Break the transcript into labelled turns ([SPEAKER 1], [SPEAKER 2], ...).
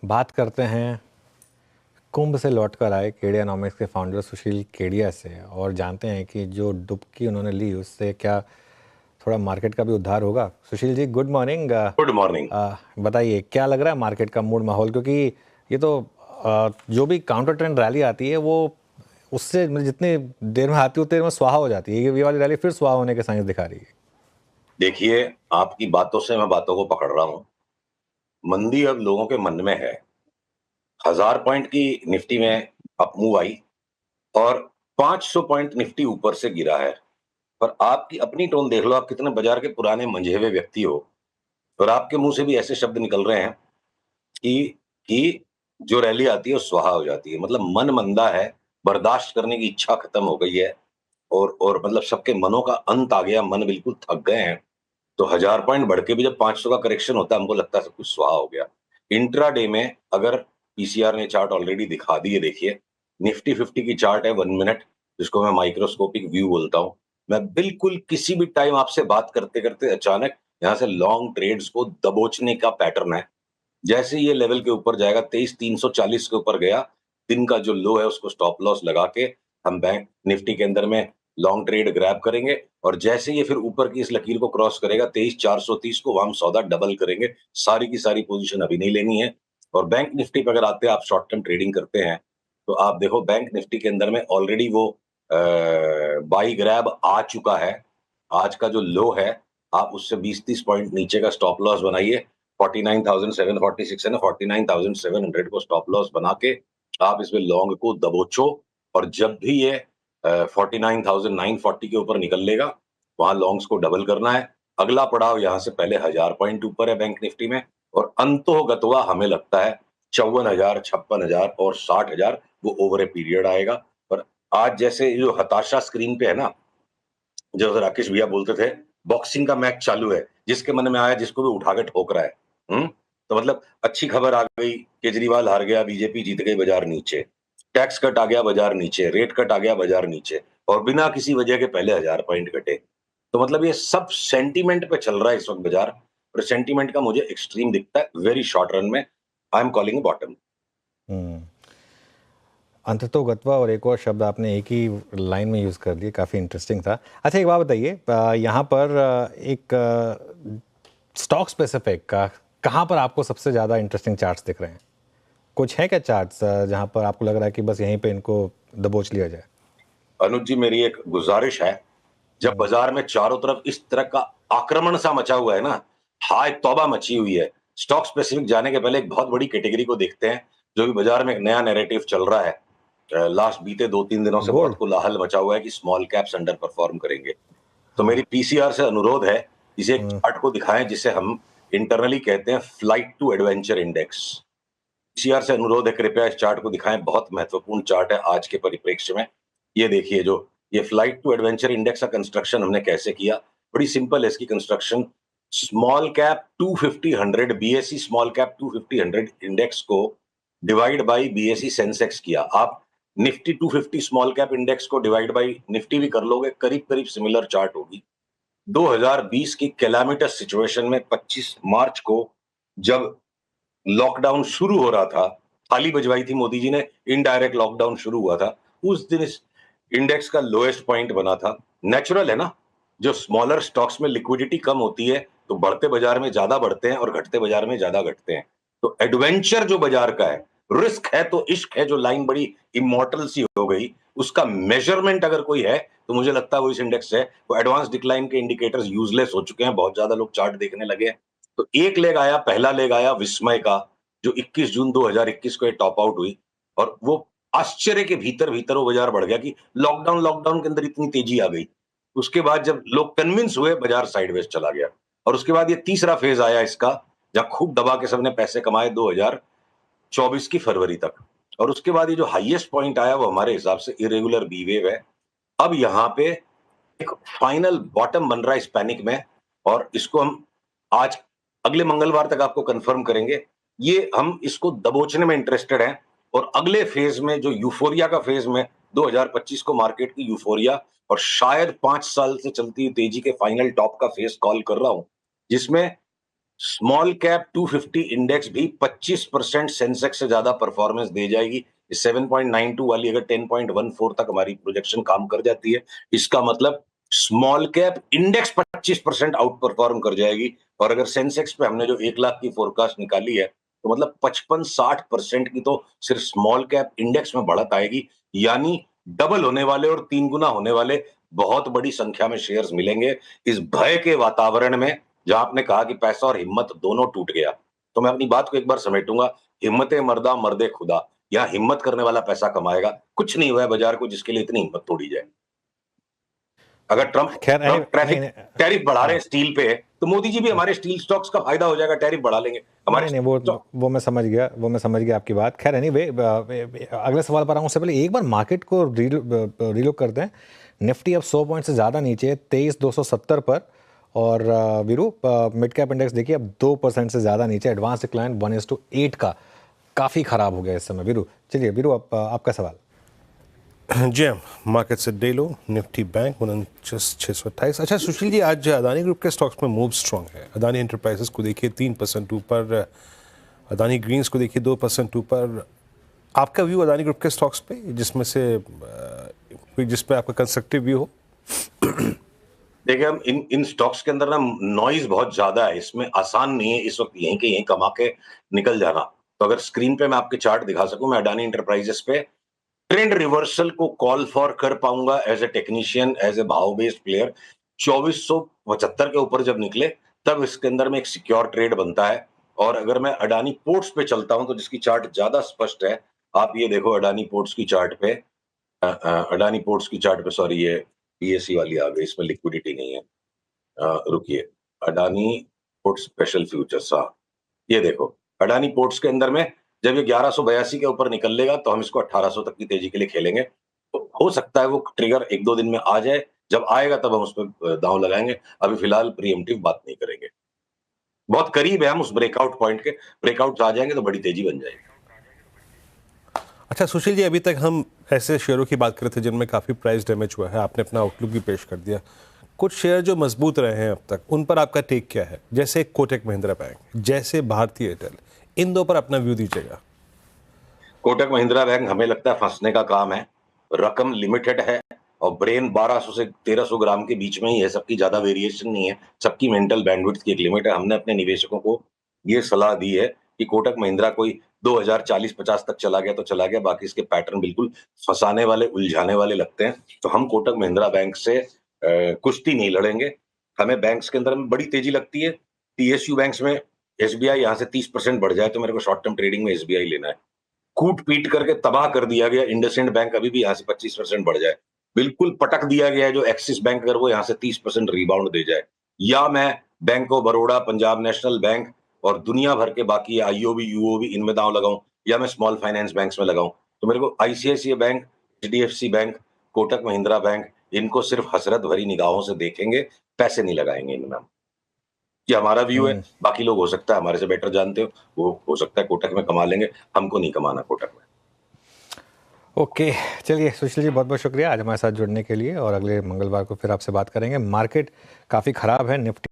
[SPEAKER 1] बात करते हैं कुंभ से लौटकर आए केडियानॉमिक्स के फाउंडर सुशील केडिया से और जानते हैं कि जो डुबकी उन्होंने ली उससे क्या थोड़ा मार्केट का भी उद्धार होगा। Sushil ji, good morning.
[SPEAKER 2] Good morning.
[SPEAKER 1] बताइए क्या लग रहा है मार्केट का मूड माहौल, क्योंकि ये तो जो भी काउंटर ट्रेंड रैली आती है वो उससे मतलब जितनी देर में आती है उतनी देर में स्वाहा हो जाती है। ये वाली रैली फिर स्वाहा होने के साइंस दिखा रही है।
[SPEAKER 2] देखिए, आपकी बातों से मैं बातों को पकड़ रहा हूं। मंदी अब लोगों के मन में है। 1000 पॉइंट की निफ्टी में अप मूव आई और 500 पॉइंट निफ्टी ऊपर से गिरा है। पर आपकी अपनी टोन देख लो, आप कितने बाजार के पुराने मंझे हुए व्यक्ति हो और आपके मुंह से भी ऐसे शब्द निकल रहे हैं कि जो रैली आती है वो स्वाहा हो जाती है। मतलब मन मंदा है, बर्दाश्त करने की इच्छा खत्म हो गई है और मतलब सबके मनों का अंत आ गया, मन बिल्कुल थक गए हैं। तो 1000 पॉइंट बढ़ के भी जब 500 का करेक्शन होता है, हमको लगता है सब कुछ स्वाहा हो गया। इंट्रा डे में अगर पीसीआर ने चार्ट ऑलरेडी दिखा दी है, देखिए निफ्टी 50 की चार्ट है 1 मिनट, जिसको मैं माइक्रोस्कोपिक व्यू बोलता हूं। मैं बिल्कुल किसी भी टाइम आपसे बात करते करते अचानक यहां से लॉन्ग ट्रेड्स को दबोचने का पैटर्न है। जैसे ये लेवल के ऊपर जाएगा, 23,340 के ऊपर गया, दिन का जो लो है उसको स्टॉप लॉस लगा के हम बैंक निफ्टी के अंदर में लॉन्ग ट्रेड ग्रैब करेंगे। और जैसे ये फिर ऊपर की इस लकीर को क्रॉस करेगा 23,430 को, वहां हम सौदा डबल करेंगे। सारी की सारी पोजीशन अभी नहीं लेनी है। और बैंक निफ्टी पे अगर आते हैं, आप शॉर्ट टर्म ट्रेडिंग करते हैं तो आप देखो बैंक निफ्टी के अंदर में ऑलरेडी वो बाई ग्रैब आ चुका है। आज का जो लो है, आप उससे 20-30 पॉइंट नीचे का स्टॉप लॉस बनाइए। 49,746 है ना, 49,700 को स्टॉप लॉस बना के आप इसमें लॉन्ग को दबोचो। और जब भी ये 49,940 के ऊपर निकल लेगा, वहां लॉन्ग्स को डबल करना है। अगला पड़ाव यहां से पहले 1000 पॉइंट ऊपर है बैंक निफ्टी में, और अंतोगत्वा हमें लगता है 54,000, 56,000 और 60,000 वो ओवर ए पीरियड आएगा। पर आज जैसे जो हताशा स्क्रीन पे है ना, जो राकेश भैया बोलते थे, बॉक्सिंग का मैच चालू है, जिसके मन में आया जिसको भी उठा के ठोक रहा है। तो मतलब अच्छी खबर आ गई, केजरीवाल हार गया, बीजेपी जीत गई, बाजार नीचे। टैक्स कट आ गया, बाजार नीचे। रेट कट आ गया, बाजार नीचे। और बिना किसी वजह के पहले 1000 पॉइंट कटे। तो मतलब ये सब सेंटीमेंट पे चल रहा है इस वक्त बाजार। और सेंटीमेंट का मुझे एक्सट्रीम दिखता है वेरी शॉर्ट रन में। I am calling bottom.
[SPEAKER 1] Hmm, अंततोगत्वा और एक और शब्द आपने एक ही लाइन में यूज़ कर दिए, काफ़ी इंटरेस्टिंग था। अच्छा, एक बात बताइए, यहाँ पर एक स्टॉक स्पेसिफिक का कहाँ पर आपको सबसे ज़्यादा इंटरेस्टिंग चार्ट्स दिख रहे हैं? कुछ है क्या चार्ट्स जहाँ पर आपको लग रहा है कि बस यहीं पे इनको दबोच लिया जाए?
[SPEAKER 2] अनुज जी, मेरी एक गुजारिश है, जब बाजार में चारों तरफ इस तरह का आक्रमण सा मचा हुआ है ना, हाय तौबा मची हुई है, स्टॉक स्पेसिफिक जाने के पहले एक बहुत बड़ी कैटेगरी को देखते हैं, जो भी बाजार में एक नया नैरेटिव चल रहा है। लास्ट बीते 2-3 दिनों से बहुत
[SPEAKER 1] गोल्ड।
[SPEAKER 2] कोलाहल मचा हुआ है कि स्मॉल कैप्स अंडर परफॉर्म करेंगे। तो मेरी पीसीआर से अनुरोध है, इसे एक चार्ट को दिखाएं जिसे हम इंटरनली कहते हैं flight to adventure index. PCR से अनुरोध है, कृपया इस चार्ट को दिखाएं, बहुत महत्वपूर्ण चार्ट है आज के परिप्रेक्ष्य में। ये देखिए, जो ये फ्लाइट टू एडवेंचर इंडेक्स का कंस्ट्रक्शन हमने कैसे किया, बड़ी सिंपल है इसकी construction. Small cap 250 100, BSE small cap 250 100 index को डिवाइड बाय बीएसई सेंसेक्स किया। आप निफ्टी 250 स्मॉल कैप इंडेक्स को डिवाइड बाय निफ्टी भी कर लोगे, करीब करीब सिमिलर चार्ट होगी। 2020 की कैलामिटस सिचुएशन में 25 मार्च को, जब लॉकडाउन शुरू हो रहा था, थाली बजवाई थी मोदी जी ने, इनडायरेक्ट लॉकडाउन शुरू हुआ था, उस दिन इस इंडेक्स का लोएस्ट पॉइंट बना था। नेचुरल है ना, जो स्मॉलर स्टॉक्स में लिक्विडिटी कम होती है तो बढ़ते बाजार में ज्यादा बढ़ते हैं और घटते बाजार में ज्यादा घटते हैं। तो एडवेंचर जो बाजार का है, रिस्क है तो इश्क है, जो लाइन बड़ी इमोर्टल सी हो गई, उसका मेजरमेंट अगर कोई है तो मुझे लगता है वो इस इंडेक्स है। वो एडवांस डिक्लाइन के इंडिकेटर्स यूजलेस हो चुके हैं, बहुत ज्यादा लोग चार्ट देखने लगे हैं। तो एक लेग आया, पहला लेग आया विस्मय का, जो 21 जून 2021 को टॉप आउट हुई। और वो आश्चर्य के भीतर भीतर वो बाजार बढ़ गया कि लॉकडाउन लॉकडाउन के अंदर इतनी तेजी आ गई। उसके बाद जब लोग कन्विंस हुए, बाजार साइडवेज चला गया। और उसके बाद ये तीसरा फेज आया इसका, जहां खूब दबा के सबने पैसे कमाए 2024 की फरवरी तक। और उसके बाद ये जो हाईएस्ट पॉइंट आया, वो हमारे हिसाब से इरेगुलर बी वेव है। अब यहाँ पे एक फाइनल बॉटम बन रहा है इस पैनिक में, और इसको हम आज अगले मंगलवार तक आपको कंफर्म करेंगे। ये हम इसको दबोचने में इंटरेस्टेड हैं। और अगले फेज में, जो यूफोरिया का फेज में 2025 को मार्केट की यूफोरिया और शायद 5 साल से चलती हुई तेजी के फाइनल टॉप का फेज कॉल कर रहा हूं, जिसमें स्मॉल कैप 250 इंडेक्स भी 25% सेंसेक्स से ज्यादा परफॉर्मेंस दे जाएगी। 7.92 वाली अगर 10.14 तक हमारी प्रोजेक्शन काम कर जाती है, इसका मतलब small cap index 25% out perform कर जाएगी। और अगर सेंसेक्स पे हमने जो 1 लाख की फोरकास्ट निकाली है, तो मतलब 55-60% की तो सिर्फ स्मॉल कैप इंडेक्स में बढ़त आएगी। यानी डबल होने वाले और 3 गुना होने वाले बहुत बड़ी संख्या में शेयर्स मिलेंगे। इस भय के वातावरण में जहां आपने कहा कि पैसा और हिम्मत दोनों टूट गया, तो मैं अपनी बात को एक बार समेटूंगा। हिम्मते मर्दा मर्दे खुदा। यहाँ हिम्मत करने वाला पैसा कमाएगा। कुछ नहीं हुआ है बाजार को जिसके लिए इतनी हिम्मत तोड़ी जाए। अगर ट्रंप
[SPEAKER 1] खैर
[SPEAKER 2] ट्रंप
[SPEAKER 1] नहीं
[SPEAKER 2] ट्रैफिक
[SPEAKER 1] नहीं
[SPEAKER 2] टैरिफ बढ़ा रहे
[SPEAKER 1] हाँ
[SPEAKER 2] हैं स्टील पे, तो मोदी जी भी हमारे स्टील स्टॉक्स का फायदा हो जाएगा, टैरिफ बढ़ा लेंगे हमारे
[SPEAKER 1] नहीं नहीं वो मैं समझ गया, वो मैं समझ गया आपकी बात। खैर एनीवे, अगले सवाल पर आऊँ उससे पहले एक बार मार्केट को रीलुक करते हैं। निफ्टी अब 100 पॉइंट से ज़्यादा नीचे 23,270 पर, और वीरू मिड कैप इंडेक्स देखिए अब 2% से ज़्यादा नीचे, एडवांस डिक्लाइन 1:8 का काफ़ी ख़राब हो गया इस समय। वीरू चलिए, वीरू आपका सवाल।
[SPEAKER 3] जी हाँ, मार्केट से डे लो निफ्टी बैंक 49,628। अच्छा सुशील जी, आज अदानी ग्रुप के स्टॉक्स में मूव स्ट्रॉन्ग है। अदानी एंटरप्राइजेस को देखिए 3% ऊपर, अदानी ग्रीन्स को देखिए 2% ऊपर। आपका व्यू अदानी ग्रुप के स्टॉक्स पे, जिसमें से कोई जिस पे आपका कंस्ट्रक्टिव व्यू हो?
[SPEAKER 2] देखिए, हम इन स्टॉक्स के अंदर ना नॉइज बहुत ज्यादा है, इसमें आसान नहीं है इस वक्त यहीं के यहीं कमा के निकल जाना। तो अगर स्क्रीन पे मैं आपके चार्ट दिखा सकूं, मैं अडानी इंटरप्राइजेस पे ट्रेंड रिवर्सल को कॉल फॉर कर पाऊंगा as a technician, as a भाव बेस्ड प्लेयर। 2475 के ऊपर जब निकले, तब इसके अंदर में एक सिक्योर ट्रेड बनता है। और अगर मैं अडानी पोर्ट्स पे चलता हूं, तो जिसकी चार्ट ज्यादा स्पष्ट है, आप ये देखो अडानी पोर्ट्स की चार्ट पे, अडानी पोर्ट्स की चार्ट पे, सॉरी ये पीएससी वाली आ गई, इसमें लिक्विडिटी नहीं है। रुकिए, अडानी पोर्ट स्पेशल फ्यूचर्स, हाँ ये देखो अडानी पोर्ट्स के अंदर में जब ये 1182 के ऊपर निकल लेगा, तो हम इसको 1800 तक की तेजी के लिए खेलेंगे। तो हो सकता है वो ट्रिगर 1-2 दिन में आ जाए, जब आएगा तब हम उस पर दांव लगाएंगे। अभी फिलहाल प्रीएम्प्टिव बात नहीं करेंगे। बहुत करीब है हम उस ब्रेकआउट पॉइंट के, ब्रेकआउट आ जाएंगे तो बड़ी तेजी बन जाएगी।
[SPEAKER 3] अच्छा सुशील जी, अभी तक हम ऐसे शेयरों की बात कर रहे थे जिनमें काफ़ी प्राइस डैमेज हुआ है, आपने अपना आउटलुक भी पेश कर दिया। कुछ शेयर जो मजबूत रहे हैं अब तक, उन पर आपका टेक क्या है? जैसे कोटक महिंद्रा बैंक, जैसे भारतीय एयरटेल, इन दो पर अपना व्यू दीजिएगा।
[SPEAKER 2] कोटक महिंद्रा बैंक हमें लगता है फंसने का काम है। रकम लिमिटेड है और ब्रेन 1200 से 1300 ग्राम के बीच में ही है, सबकी ज्यादा वेरिएशन नहीं है। सबकी मेंटल बैंडविड्थ की एक लिमिट है। हमने अपने निवेशकों को ये सलाह दी है कि कोटक महिंद्रा कोई 2040-50 तक चला गया तो चला गया, बाकी इसके पैटर्न बिल्कुल फंसाने वाले, उलझाने वाले लगते हैं। तो हम कोटक महिंद्रा बैंक से कुश्ती नहीं लड़ेंगे। हमें बैंक्स के अंदर में बड़ी तेजी लगती है। पीएसयू बैंक्स में एसबीआई यहाँ से 30% बढ़ जाए तो मेरे को शॉर्ट टर्म ट्रेडिंग में एसबीआई लेना है। कूट पीट करके तबाह कर दिया गया इंडसइंड बैंक, अभी भी यहाँ से 25% बढ़ जाए। बिल्कुल पटक दिया गया है जो एक्सिस बैंक, अगर वो यहाँ से 30% रिबाउंड दे जाए, या मैं bank of Baroda, Punjab national bank और दुनिया भर के बाकी आईओबी, यूओबी, इनमें दांव लगाऊं, या मैं स्मॉल फाइनेंस बैंक्स में लगाऊं, तो मेरे को ICICI bank, HDFC bank, Kotak Mahindra bank, इनको सिर्फ हसरत भरी निगाहों से देखेंगे, पैसे नहीं लगाएंगे इनमें। ये हमारा व्यू है। बाकी लोग हो सकता है हमारे से बेटर जानते हो, वो हो सकता है कोटक में कमा लेंगे, हमको नहीं कमाना कोटक में।
[SPEAKER 1] ओके चलिए सुशील जी, बहुत बहुत शुक्रिया आज हमारे साथ जुड़ने के लिए, और अगले मंगलवार को फिर आपसे बात करेंगे। मार्केट काफ़ी ख़राब है, निफ्टी